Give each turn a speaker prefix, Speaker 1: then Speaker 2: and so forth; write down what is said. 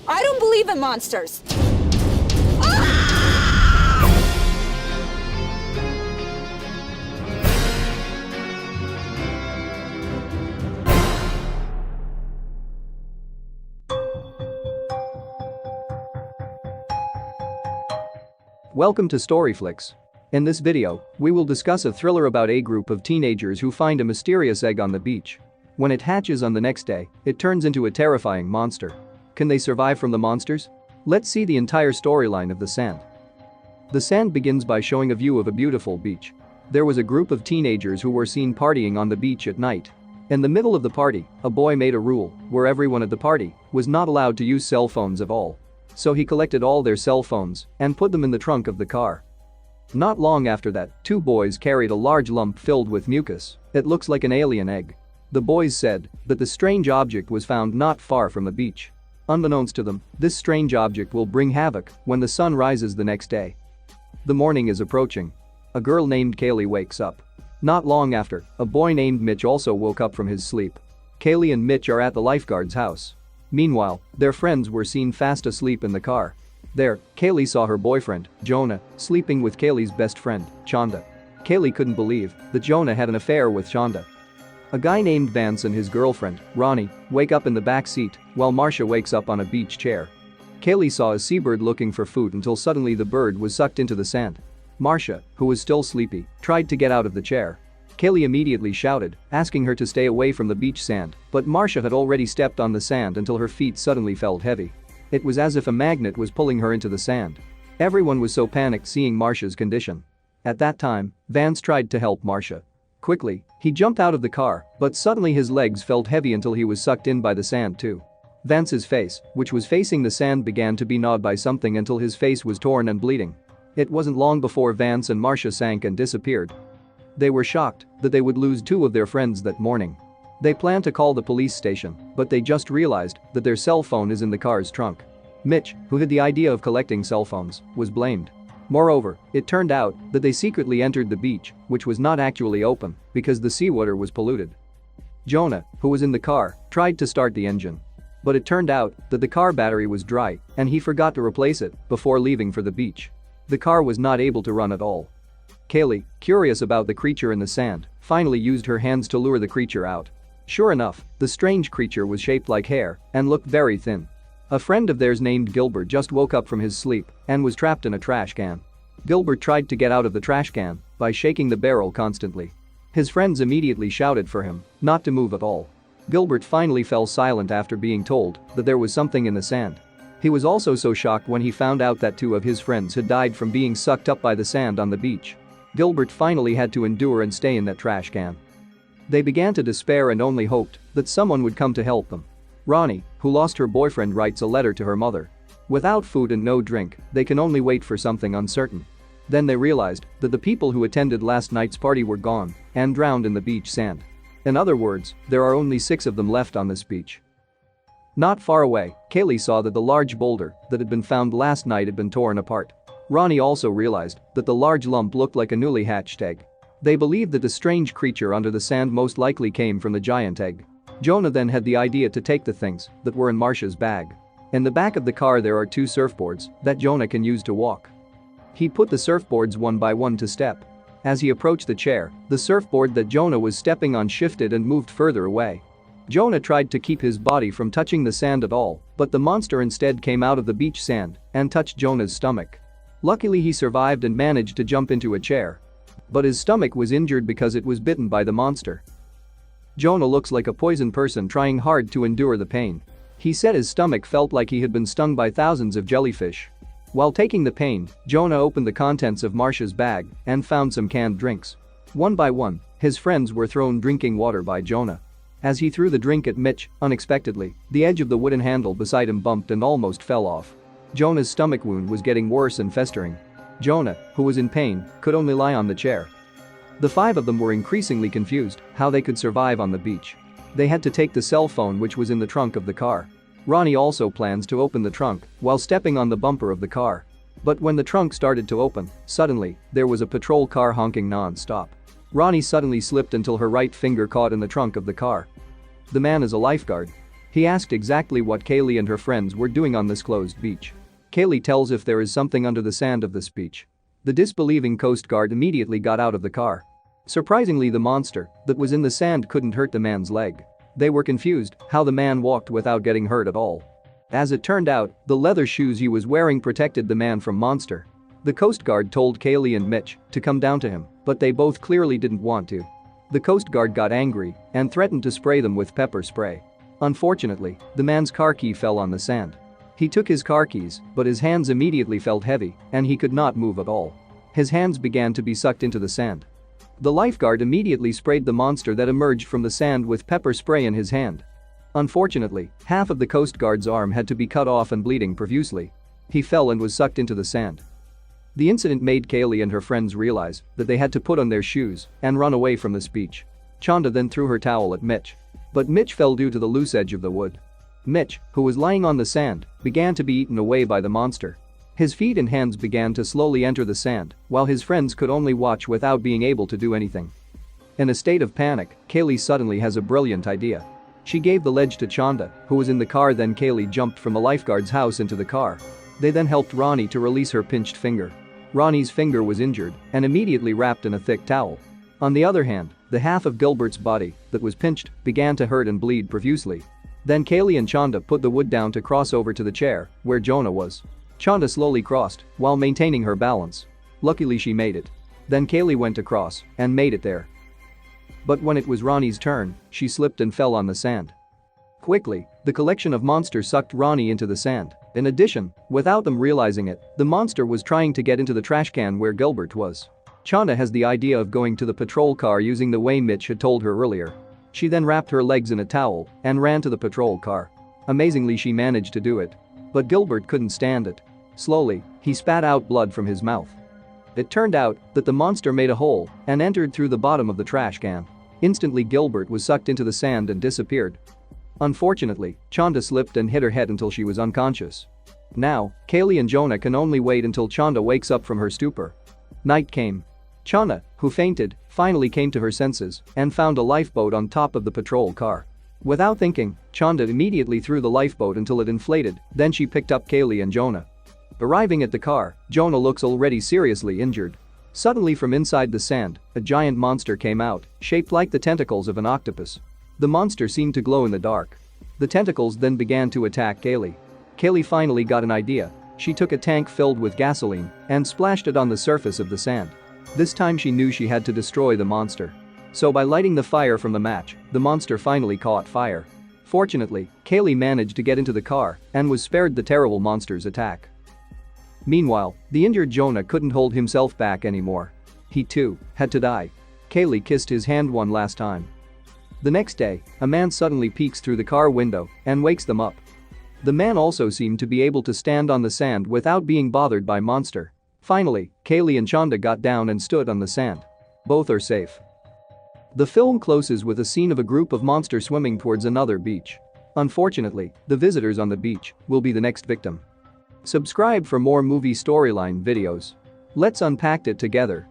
Speaker 1: I don't believe in monsters.
Speaker 2: Welcome to Storyflix. In this video, we will discuss a thriller about a group of teenagers who find a mysterious egg on the beach. When it hatches on the next day, it turns into a terrifying monster. Can they survive from the monsters? Let's see the entire storyline of The Sand. The Sand begins by showing a view of a beautiful beach. There was a group of teenagers who were seen partying on the beach at night. In the middle of the party, a boy made a rule where everyone at the party was not allowed to use cell phones at all. So he collected all their cell phones and put them in the trunk of the car. Not long after that, two boys carried a large lump filled with mucus. It looks like an alien egg. The boys said that the strange object was found not far from the beach. Unbeknownst to them, this strange object will bring havoc when the sun rises the next day. The morning is approaching. A girl named Kaylee wakes up. Not long after, a boy named Mitch also woke up from his sleep. Kaylee and Mitch are at the lifeguard's house. Meanwhile, their friends were seen fast asleep in the car. There, Kaylee saw her boyfriend, Jonah, sleeping with Kaylee's best friend, Chanda. Kaylee couldn't believe that Jonah had an affair with Chanda. A guy named Vance and his girlfriend, Ronnie, wake up in the back seat while Marcia wakes up on a beach chair. Kaylee saw a seabird looking for food until suddenly the bird was sucked into the sand. Marcia, who was still sleepy, tried to get out of the chair. Kaylee immediately shouted, asking her to stay away from the beach sand, but Marcia had already stepped on the sand until her feet suddenly felt heavy. It was as if a magnet was pulling her into the sand. Everyone was so panicked seeing Marcia's condition. At that time, Vance tried to help Marcia. Quickly, he jumped out of the car, but suddenly his legs felt heavy until he was sucked in by the sand too. Vance's face, which was facing the sand, began to be gnawed by something until his face was torn and bleeding. It wasn't long before Vance and Marcia sank and disappeared. They were shocked that they would lose two of their friends that morning. They planned to call the police station, but they just realized that their cell phone is in the car's trunk. Mitch, who had the idea of collecting cell phones, was blamed. Moreover, it turned out that they secretly entered the beach, which was not actually open because the seawater was polluted. Jonah, who was in the car, tried to start the engine. But it turned out that the car battery was dry and he forgot to replace it before leaving for the beach. The car was not able to run at all. Kaylee, curious about the creature in the sand, finally used her hands to lure the creature out. Sure enough, the strange creature was shaped like hair and looked very thin. A friend of theirs named Gilbert just woke up from his sleep and was trapped in a trash can. Gilbert tried to get out of the trash can by shaking the barrel constantly. His friends immediately shouted for him not to move at all. Gilbert finally fell silent after being told that there was something in the sand. He was also so shocked when he found out that two of his friends had died from being sucked up by the sand on the beach. Gilbert finally had to endure and stay in that trash can. They began to despair and only hoped that someone would come to help them. Ronnie, who lost her boyfriend, writes a letter to her mother. Without food and no drink, they can only wait for something uncertain. Then they realized that the people who attended last night's party were gone and drowned in the beach sand. In other words, there are only 6 of them left on this beach. Not far away, Kaylee saw that the large boulder that had been found last night had been torn apart. Ronnie also realized that the large lump looked like a newly hatched egg. They believed that the strange creature under the sand most likely came from the giant egg. Jonah then had the idea to take the things that were in Marcia's bag. In the back of the car there are 2 surfboards that Jonah can use to walk. He put the surfboards one by one to step. As he approached the chair, the surfboard that Jonah was stepping on shifted and moved further away. Jonah tried to keep his body from touching the sand at all, but the monster instead came out of the beach sand and touched Jonah's stomach. Luckily he survived and managed to jump into a chair. But his stomach was injured because it was bitten by the monster. Jonah looks like a poisoned person trying hard to endure the pain. He said his stomach felt like he had been stung by thousands of jellyfish. While taking the pain, Jonah opened the contents of Marcia's bag and found some canned drinks. One by one, his friends were thrown drinking water by Jonah. As he threw the drink at Mitch, unexpectedly, the edge of the wooden handle beside him bumped and almost fell off. Jonah's stomach wound was getting worse and festering. Jonah, who was in pain, could only lie on the chair. The 5 of them were increasingly confused how they could survive on the beach. They had to take the cell phone which was in the trunk of the car. Ronnie also plans to open the trunk while stepping on the bumper of the car. But when the trunk started to open, suddenly, there was a patrol car honking non-stop. Ronnie suddenly slipped until her right finger caught in the trunk of the car. The man is a lifeguard. He asked exactly what Kaylee and her friends were doing on this closed beach. Kaylee tells if there is something under the sand of this beach. The disbelieving Coast Guard immediately got out of the car. Surprisingly, the monster that was in the sand couldn't hurt the man's leg. They were confused how the man walked without getting hurt at all. As it turned out, the leather shoes he was wearing protected the man from monster. The Coast Guard told Kaylee and Mitch to come down to him, but they both clearly didn't want to. The Coast Guard got angry and threatened to spray them with pepper spray. Unfortunately, the man's car key fell on the sand. He took his car keys, but his hands immediately felt heavy and he could not move at all. His hands began to be sucked into the sand. The lifeguard immediately sprayed the monster that emerged from the sand with pepper spray in his hand. Unfortunately, half of the Coast Guard's arm had to be cut off and bleeding profusely. He fell and was sucked into the sand. The incident made Kaylee and her friends realize that they had to put on their shoes and run away from this beach. Chanda then threw her towel at Mitch. But Mitch fell due to the loose edge of the wood. Mitch, who was lying on the sand, began to be eaten away by the monster. His feet and hands began to slowly enter the sand, while his friends could only watch without being able to do anything. In a state of panic, Kaylee suddenly has a brilliant idea. She gave the ledge to Chanda, who was in the car. Then Kaylee jumped from a lifeguard's house into the car. They then helped Ronnie to release her pinched finger. Ronnie's finger was injured and immediately wrapped in a thick towel. On the other hand, the half of Gilbert's body that was pinched began to hurt and bleed profusely. Then Kaylee and Chanda put the wood down to cross over to the chair where Jonah was. Chanda slowly crossed while maintaining her balance. Luckily she made it. Then Kaylee went across and made it there. But when it was Ronnie's turn, she slipped and fell on the sand. Quickly, the collection of monsters sucked Ronnie into the sand. In addition, without them realizing it, the monster was trying to get into the trash can where Gilbert was. Chanda has the idea of going to the patrol car using the way Mitch had told her earlier. She then wrapped her legs in a towel and ran to the patrol car. Amazingly, she managed to do it. But Gilbert couldn't stand it. Slowly, he spat out blood from his mouth. It turned out that the monster made a hole and entered through the bottom of the trash can. Instantly, Gilbert was sucked into the sand and disappeared. Unfortunately, Chanda slipped and hit her head until she was unconscious. Now, Kaylee and Jonah can only wait until Chanda wakes up from her stupor. Night came. Chanda, who fainted, finally came to her senses and found a lifeboat on top of the patrol car. Without thinking, Chanda immediately threw the lifeboat until it inflated, then she picked up Kaylee and Jonah. Arriving at the car, Jonah looks already seriously injured. Suddenly from inside the sand, a giant monster came out, shaped like the tentacles of an octopus. The monster seemed to glow in the dark. The tentacles then began to attack Kaylee. Kaylee finally got an idea. She took a tank filled with gasoline and splashed it on the surface of the sand. This time she knew she had to destroy the monster. So by lighting the fire from the match, the monster finally caught fire. Fortunately, Kaylee managed to get into the car and was spared the terrible monster's attack. Meanwhile, the injured Jonah couldn't hold himself back anymore. He too had to die. Kaylee kissed his hand one last time. The next day, a man suddenly peeks through the car window and wakes them up. The man also seemed to be able to stand on the sand without being bothered by monster. Finally, Kaylee and Chanda got down and stood on the sand. Both are safe. The film closes with a scene of a group of monsters swimming towards another beach. Unfortunately, the visitors on the beach will be the next victim. Subscribe for more movie storyline videos. Let's unpack it together.